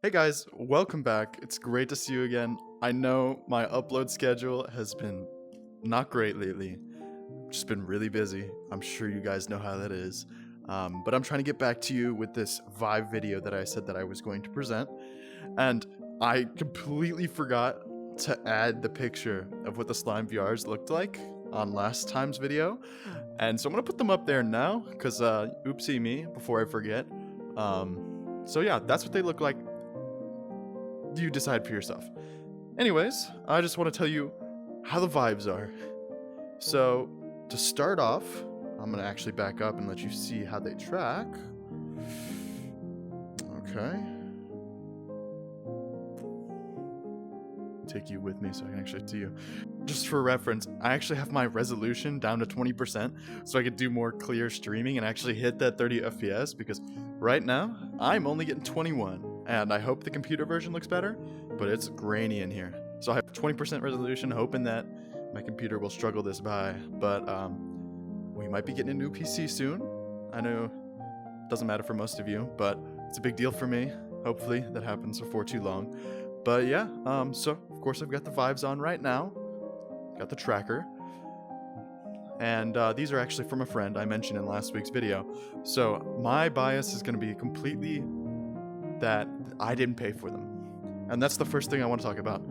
Hey guys, welcome back. It's great to see you again. I know my upload schedule has been not great lately. Just been really busy. I'm sure you guys know how that is. But I'm trying to get back to you with this Vive video that I said that I was going to present. And I completely forgot to add the picture of what the slime VRs looked like on last time's video. And so I'm going to put them up there now because oopsie me before I forget. So yeah, that's what they look like. You decide for yourself. Anyways, I just want to tell you how the vibes are. So, to start off, I'm going to actually back up and let you see how they track. Okay. Take you with me so I can actually see you. Just for reference, I actually have my resolution down to 20% so I could do more clear streaming and actually hit that 30 FPS because right now, I'm only getting 21. And I hope the computer version looks better, but it's grainy in here. So I have 20% resolution, hoping that my computer will struggle this by. But we might be getting a new PC soon. I know it doesn't matter for most of you, but it's a big deal for me. Hopefully that happens before too long. But yeah, so of course I've got the Vives on right now. Got the tracker. And these are actually from a friend I mentioned in last week's video. So my bias is going to be completely that I didn't pay for them. And that's the first thing I want to talk about.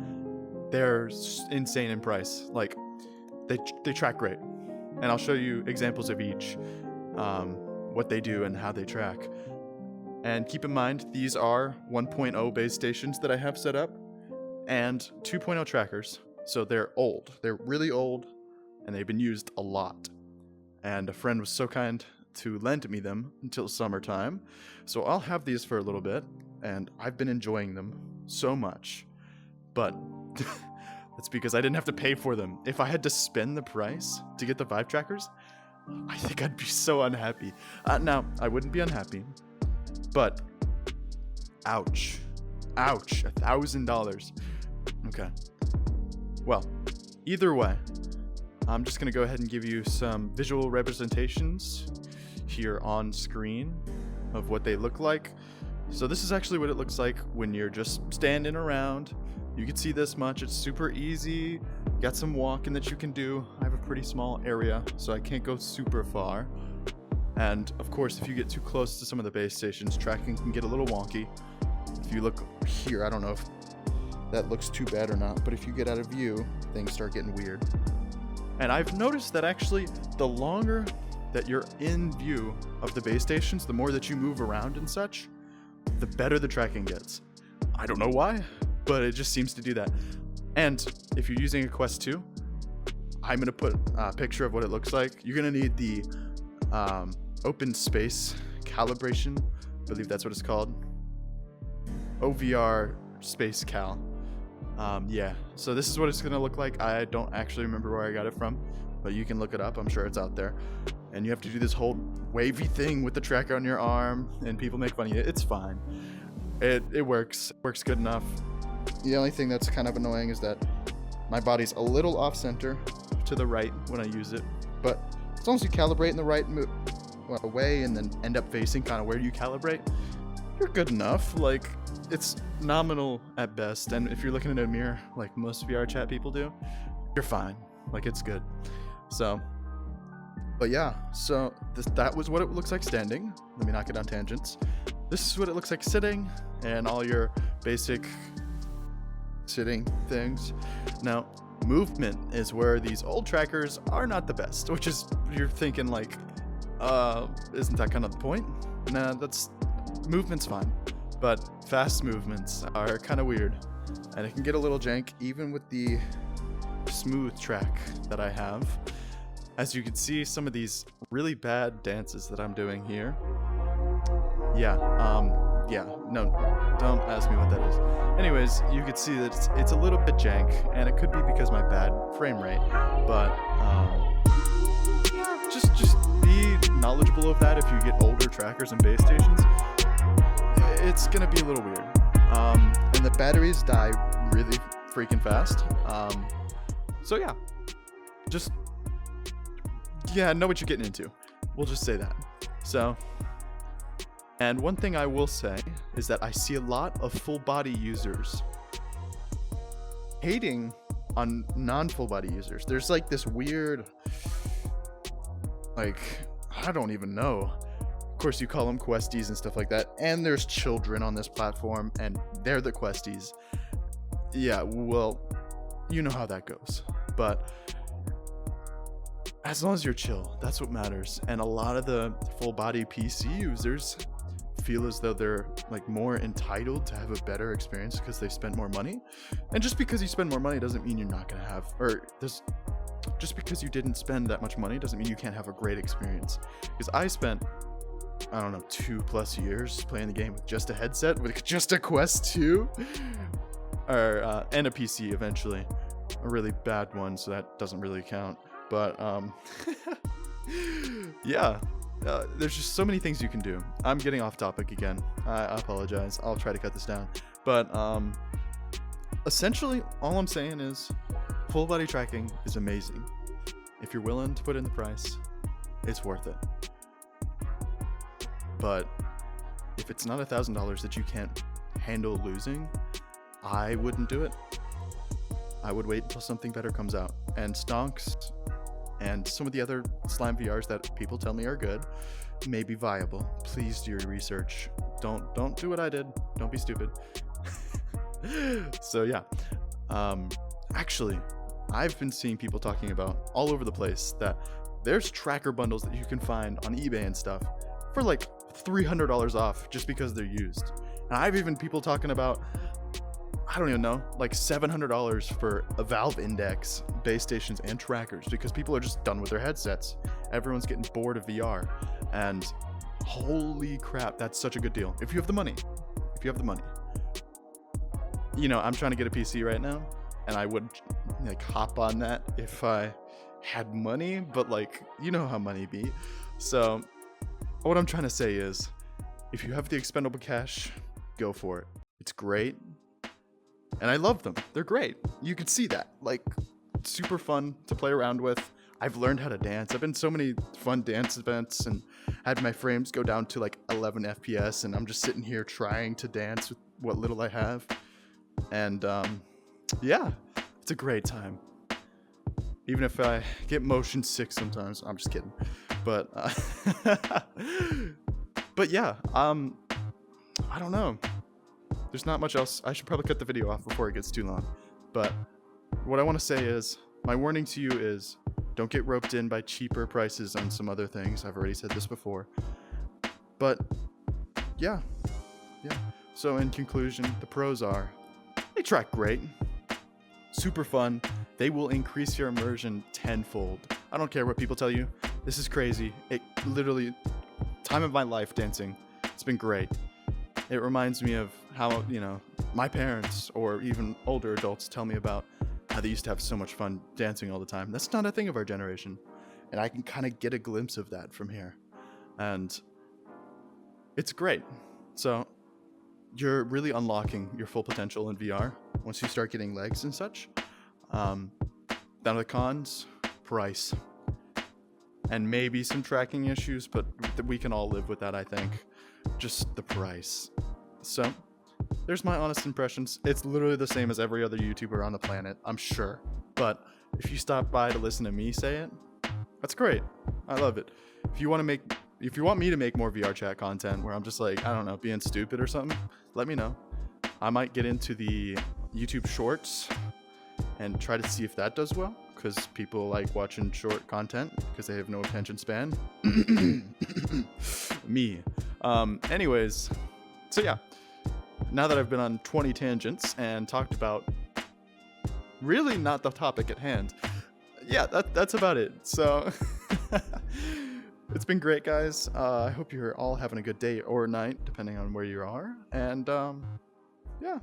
They're insane in price. Like, they track great. And I'll show you examples of each, what they do and how they track. And keep in mind, these are 1.0 base stations that I have set up and 2.0 trackers. So they're old. They're really old and they've been used a lot. And a friend was so kind to lend me them until summertime. So I'll have these for a little bit, and I've been enjoying them so much. But that's because I didn't have to pay for them. If I had to spend the price to get the Vive Trackers, I think I'd be so unhappy. Now, I wouldn't be unhappy, but ouch. Ouch, $1,000. Okay. Well, either way, I'm just gonna go ahead and give you some visual representations here on screen of what they look like. So this is actually what it looks like when you're just standing around. You can see this much. It's super easy. Got some walking that you can do. I have a pretty small area, so I can't go super far. And of course, if you get too close to some of the base stations, tracking can get a little wonky. If you look here, I don't know if that looks too bad or not, but if you get out of view, things start getting weird. And I've noticed that actually the longer that you're in view of the base stations, the more that you move around and such, the better the tracking gets. I don't know why, but it just seems to do that. And if you're using a Quest 2, I'm going to put a picture of what it looks like. You're going to need the open space calibration. I believe that's what it's called. OVR space cal. Yeah, so this is what it's going to look like. I don't actually remember where I got it from, but you can look it up. I'm sure it's out there. And you have to do this whole wavy thing with the tracker on your arm, and people make fun of you. It's fine. It works. It works good enough. The only thing that's kind of annoying is that my body's a little off center to the right when I use it. But as long as you calibrate in the right way and then end up facing kind of where you calibrate, you're good enough. Like, it's nominal at best. And if you're looking in a mirror, like most VR chat people do, you're fine. Like, it's good. So, but yeah, so that was what it looks like standing. Let me not get on tangents. This is what it looks like sitting and all your basic sitting things. Now, movement is where these old trackers are not the best, which is, you're thinking like, isn't that kind of the point? Nah, movement's fine, but fast movements are kind of weird and it can get a little jank even with the smooth track that I have. As you can see, some of these really bad dances that I'm doing here. Yeah, no, don't ask me what that is. Anyways, you can see that it's a little bit jank, and it could be because my bad frame rate, but yeah, just be knowledgeable of that if you get older trackers and base stations. It's gonna be a little weird. And the batteries die really freaking fast. So yeah, just know what you're getting into. We'll just say that. So And one thing I will say is that I see a lot of full body users hating on non-full body users. There's like this weird, like, I don't even know. Of course, you call them questies and stuff like that. And there's children on this platform, and they're the questies. Yeah, well, you know how that goes. But as long as you're chill, that's what matters. And a lot of the full body PC users feel as though they're like more entitled to have a better experience because they spent more money. And just because you spend more money doesn't mean you're not gonna have, just because you didn't spend that much money doesn't mean you can't have a great experience. Because I spent, I don't know, 2+ years playing the game with just a headset, with just a Quest 2, and a PC eventually, a really bad one, so that doesn't really count. But yeah, there's just so many things you can do. I'm getting off topic again. I apologize. I'll try to cut this down. But essentially, all I'm saying is full body tracking is amazing. If you're willing to put in the price, it's worth it. But if it's not $1,000 that you can't handle losing, I wouldn't do it. I would wait until something better comes out. And Stonks and some of the other Slime VRs that people tell me are good may be viable. Please do your research. Don't do what I did. Don't be stupid. So yeah, actually, I've been seeing people talking about all over the place that there's tracker bundles that you can find on eBay and stuff for like $300 off just because they're used. And I've even people talking about, I don't even know, like $700 for a Valve Index, base stations, and trackers because people are just done with their headsets. Everyone's getting bored of VR. And holy crap, that's such a good deal. If you have the money. You know, I'm trying to get a PC right now, and I would like hop on that if I had money, but like, you know how money be. So what I'm trying to say is, if you have the expendable cash, go for it. It's great. And I love them. They're great. You can see that. Like, super fun to play around with. I've learned how to dance. I've been so many fun dance events and had my frames go down to like 11 FPS, and I'm just sitting here trying to dance with what little I have. And yeah, it's a great time. Even if I get motion sick sometimes. I'm just kidding. But but yeah, I don't know. There's not much else. I should probably cut the video off before it gets too long. But what I want to say is, my warning to you is, don't get roped in by cheaper prices on some other things. I've already said this before. But yeah. So in conclusion, the pros are, they track great, super fun. They will increase your immersion tenfold. I don't care what people tell you. This is crazy. It literally, time of my life dancing. It's been great. It reminds me of how, you know, my parents or even older adults tell me about how they used to have so much fun dancing all the time. That's not a thing of our generation. And I can kind of get a glimpse of that from here. And it's great. So you're really unlocking your full potential in VR once you start getting legs and such. Down to the cons, price. And maybe some tracking issues, but we can all live with that, I think. Just the price. So, there's my honest impressions. It's literally the same as every other YouTuber on the planet, I'm sure. But if you stop by to listen to me say it, that's great. I love it. If you want me to make more VR chat content where I'm just like, I don't know, being stupid or something, let me know. I might get into the YouTube Shorts and try to see if that does well, because people like watching short content because they have no attention span. Me. Anyways, so yeah, now that I've been on 20 tangents and talked about really not the topic at hand, yeah, that's about it. So it's been great, guys. I hope you're all having a good day or night, depending on where you are. And yeah.